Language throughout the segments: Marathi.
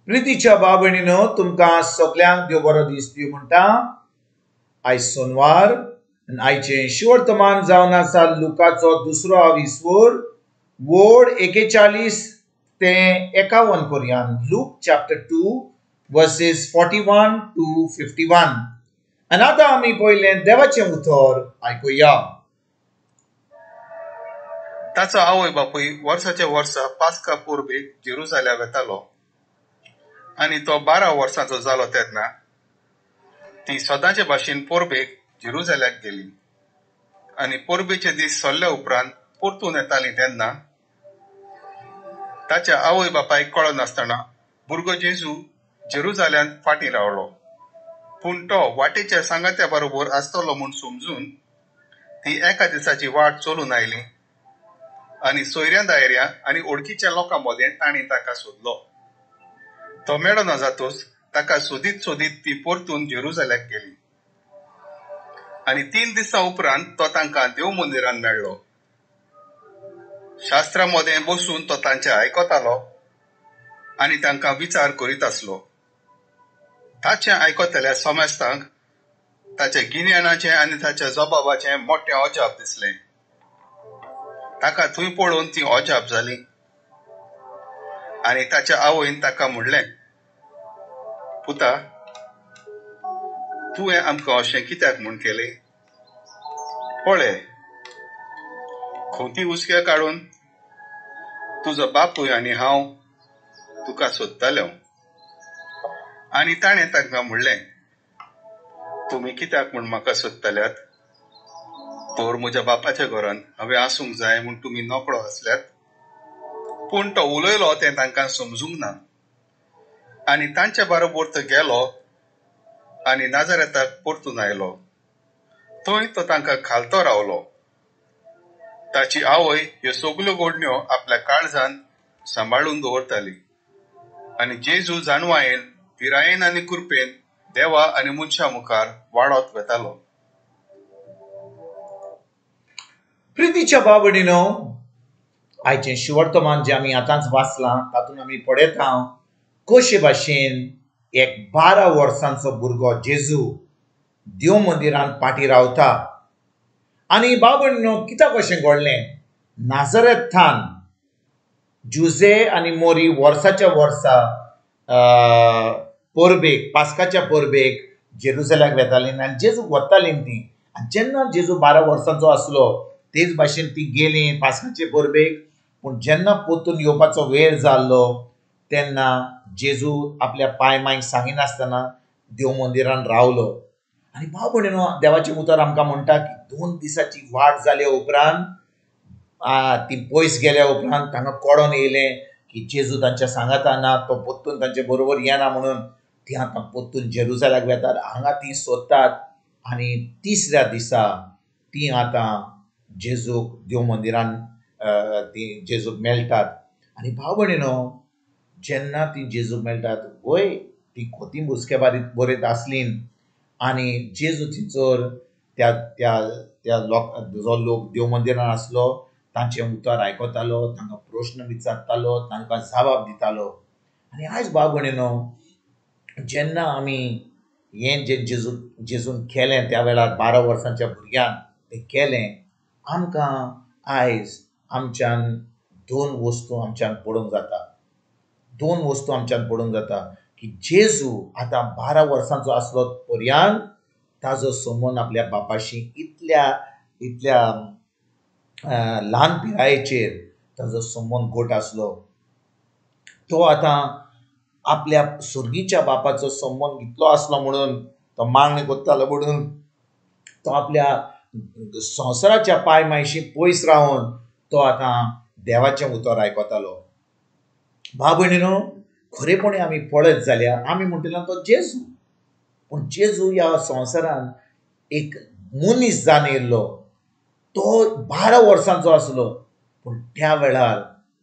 प्रितीच्या बाबणीनो तुमकां सगळ्यांक देव बरो दीस दिवं म्हणटा। आयज सोनवार आयचे शिवर्तमान जावन आसा लुकाचो दुसरो आविस्वोर वोड 41 ते 51 पर्यंत। Look chapter 2 versus 41 to 51। आनी आतां आमी पयलें देवाचें उतर आयकुया। ताचो आवय बापूय वर्साच्या वर्सा पास्का पोरबेक जेरुसालेम येतालो आनी तो 12 वर्सांचो जालो तेन्ना ती सदांचे भाशेन पोरबेक जेरुसाल्याक गेली। आनी पोरबेचे दीस सरले उपरांत परतून येताली तेन्ना ताच्या आवय बापायक कळनासतना भुरगो जेजू जेरुसाल्यांत फाटीं रावलो। पूण तो वाटेच्या सांगात्या बरोबर आसतलो म्हूण समजून ती एका दिसाची वाट चलून आयली आनी सोयऱ्यां दायऱ्यां आनी ओळखीच्या लोकां मदें तांणी ताका सोदलो। तो मेळना जातूच ताका सोदीत सोदीत ती परतून जेरुसाल्याक गेली। आनी 3 दिसां उपरांत तो तांकां देव मंदिरांत मेळ्ळो। शास्त्रां मदें बसून तो तांचें आयकतालो आनी तांकां विचार करीत आसलो। ताचें आयकतल्या सोमेस्तांक ताच्या गिन्यानाचें आनी ताच्या जबाबाचें मोठें अजाप दिसलें। ताका थंय पळोवन ती अजाप जाली आनी ताच्या आवयन ताका म्हणलें, पुता, तुवें आमकां अशें कित्याक म्हूण केलें? पळय, खोंती उस्के काडून तुजो बापूय आनी हांव तुका सोदतालो। आनी ताणें तांकां म्हणलें, तुमी कित्याक म्हूण म्हाका सोदतल्यात? तर म्हज्या बापाच्या घरांत हांवें आसूंक जाय म्हूण तुमी नकळो आसल्यात? पूण तो उलयलो तें तांकां समजूंक ना। आनी तांचे बरोबर तो गेलो आनी नाजारेताक परतून आयलो। थंय तो तांकां खालतो रावलो। ताची आवय ह्यो सगल्यो घडण्यो आपल्या काळजांत सांबाळून दवरताली। आनी जेजू जाणवायेन पिरायेन आनी कृपेन देवा आनी मनशां मुखार वाडत वेतालो। प्रितीच्या बाबणीनो आयचें शिवर्तमान जें आमी आतांच वाचलां तातूंत आमी पळयता कशे भाशेन एक 12 वर्सांचो भुरगो जेजू देव मंदिरांत फाटीं रावता। आनी बाबणीनो कित्याक अशें घडलें? नाजरेथान जुजे आनी मोरी वर्साच्या वर्सा परबेक पास्काच्या परबेक जेरुसाल्याक वेतालीं आनी जेजू वतालीं तीं। आनी जेन्ना जेजू 12 वर्सांचो आसलो तेच भाशेन ती गेलीं पास्काचे परबेक। पूण जेन्ना परतून येवपाचो वेळ जाल्लो तेन्ना जेजू आपल्या पांय मांयक सांगिनासतना देव मंदिरांत रावलो। आनी भाव भयणीनो देवाचें उतर आमकां म्हणटा की 2 दिसाची वाट जाल्या उपरांत ती पयस गेल्या उपरांत तांकां कळोन येयलें की जेजू तांच्या सांगाता ना, तो परतून तांचे बरोबर येना म्हणून ती आतां परतून जेरुसाल्याक वेतात। हांगा ती सोदतात आनी 3ऱ्या दिसा ती आतां जेजूक देव मंदिरांत ती जेजूक मेळटात। आनी भाव भयणीनो जेन्ना ती जेजूक मेळटात वय ती खोती बुसके बरयत आसलीं आनी जेजू थंयसर त्या जो लोक देव मंदिरांत आसलो तांचें उतर आयकतालो, तांकां प्रश्न विचारतालो, तांकां जबाब दितालो। आनी आयज भाव भयणीनो जेन्ना आमी हें जें जेजून केलें त्या वेळार 12 वर्सांच्या भुरग्यान तें केलें, आमकां आयज आमच्यान 2 वस्तू आमच्यान पळोवंक जाता। 2 वस्तू आमच्यान पळोवंक जाता की जेजू आतां 12 वर्सांचो आसलो पर्यंत ताजो संबंद आपल्या बापाशी इतल्या ल्हान पिरायेचेर ताजो संबंद घट आसलो। तो आतां आपल्या सुर्गीच्या बापाचो संबंद इतलो आसलो म्हणून तो मागणी करतालो म्हणून तो आपल्या संवसाराच्या पांय मायशी पयस रावन तो आतां देवाचें उतर आयकतालो। भाव भयणीनो खरेपणी आमी पळयत जाल्यार आमी म्हणटले तो जेजू, पूण जेजू ह्या संवसारांत एक मनीस जावन येयल्लो। तो 12 वर्सांचो आसलो पूण त्या वेळार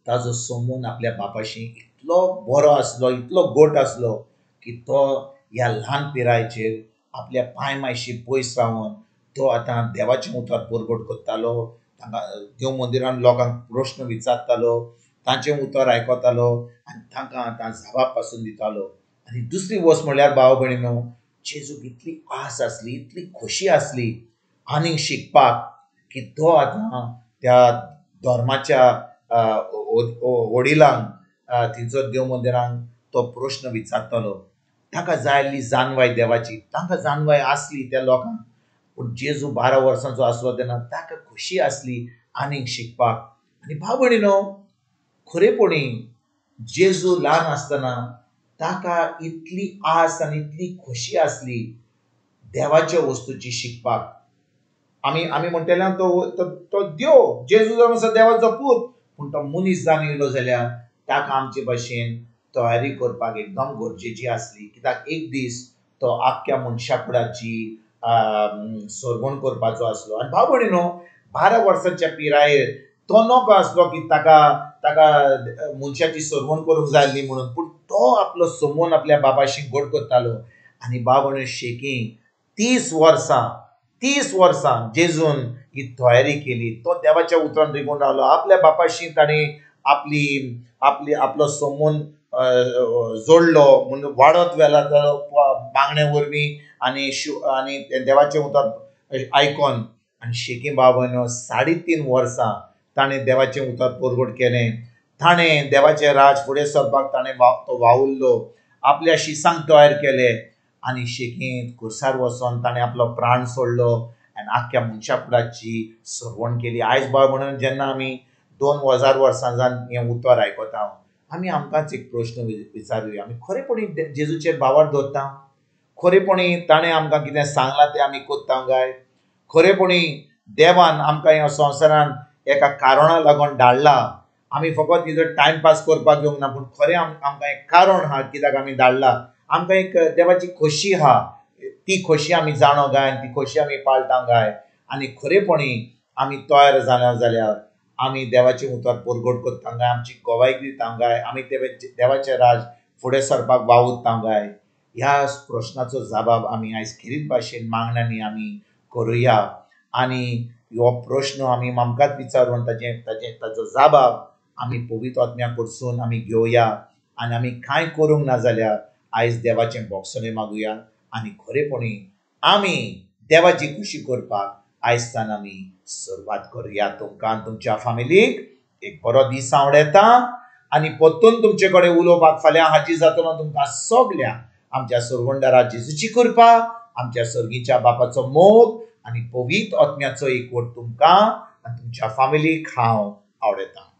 ताजो संबंद आपल्या बापाशी इतलो बरो आसलो, इतलो घट आसलो की तो ह्या ल्हान पिरायेचेर आपल्या पांय मायशी पयस रावन तो आतां देवाचें उतर परगट करतालो, तांकां देव मंदिरांत लोकांक प्रश्न विचारतालो तांचें उतर आयकतालो आनी तांकां जबाब पासून दितालो. आनी दुसरी वस्त म्हणल्यार भाव भयणीनो, जेजूक इतली आस आसली, इतली खोशी आसली आनीक शिकपाक, की तो आतां त्या धर्माच्या वडिलांक थंयसर देव मंदिरांत तो प्रश्न विचारतलो. ताका जाय आसली जानवाय देवाची, तांकां जानवाय आसली त्या लोकांक, पूण जेजू 12 वर्सांचो आसलो तेन्ना ताका खोशी आसली आनीक शिकपाक. आनी भाव भयणीनो, खरेपणी जेजू ल्हान आसतना ताका इतली आस आनी इतली खोशी आसली देवाच्या वस्तूची शिकपाक. आमी म्हणटले तो देव, जेजू जावन आसा देवाचो पूत, पूण तो मनीस जावन येयलो जाल्यार ताका आमचे भाशेन तयारी करपाक एकदम गरजेची आसली. कित्याक एक दीस तो आख्ख्या मनशा फुडाची सरवण करपाचो आसलो. आनी भाव भयणीनो, 12 वर्सांच्या पिरायेर तो नकळो आसलो की ताका मनशाची सरवण करूंक जाय आसली म्हणून, पूण तो आपलो समोन आपल्या बाबाशी घोट करतालो. आनी भाव भयणीनो, शेकीं 30 वर्सां जेजून ही तयारी केली. तो देवाच्या उतरान रिगून रावलो. आपल्या बापाशी ताणें आपलो समोन जोडलो म्हणून वाडत वेला बांगणे वरवीं आनी देवाचें उतर आयकोन. आनी शेकीं भाव भयणीनो, 3.5 वर्सां ताणें देवाचें उतर परगट केलें. ताणें देवाचें राज फुडें सरपाक ताणें तो वावुरलो. आपल्या शिसांक तयार केले आनी शेकीं खुर्सार वचोन ताणें आपलो प्राण सोडलो आनी आख्ख्या मनशा फुडाची सरवण केली. आयज भाव भयणीनो, जेन्ना आमी 2000 वर्सां जावन हें उतर आयकता, आमी आमकांच एक प्रश्न विचारुया, आमी खरेपणी जेजूचेर बावर दवरता? खरेपणी ताणें आमकां कितें सांगलां तें आमी कोत्ता काय? खरेपणी देवान आमकां ह्या संवसारांत एका कारणा लागून धाडला. आमी फकत तिजो टायमपास करपाक येवंक ना, पूण खरें आमकां एक कारण आहा कित्याक आमी धाडला. आमकां एक देवाची खोशी आहा, ती खोशी आमी जाणो गाय आनी ती खोशी आमी पाळटा गाय. आनी खरेपणी आमी तयार जाल्या जाल्यार आमी देवाचें उतर परगट करता गाय, आमची गोवायकी दिता गाय, आमी देवाचें राज फुडें सरपाक वावुरता गाय. ह्या प्रश्नाचो जबाब आमी आयज खेरीत भाशेन मागण्यांनी आमी करुया. आनी हो प्रश्न आमी आमकांच विचारून ताचो जबाब आमी पवित्र आत्म्या कडसून आमी घेवया. आनी आमी कांय करूंक ना जाल्यार आयज देवाचें बोगसणें मागुया आनी खरेपणी आमी देवाची खुशी करपाक आयज सावन आमी सुरवात करुया. तुमकां तुमच्या फॅमिलीक एक बरो दीस हांव येता आनी परतून तुमचे कडेन उलोवपाक फाल्यां हाजीर जातलो. तुमकां सगळ्यांक आमच्या सरवंडरा जेजूची कृपा, आमच्या सर्गीच्या बापाचो मोग आनी पवित्र आत्म्याचो एकवट तुमकां आनी तुमच्या फॅमिलीक हांव आवडटा.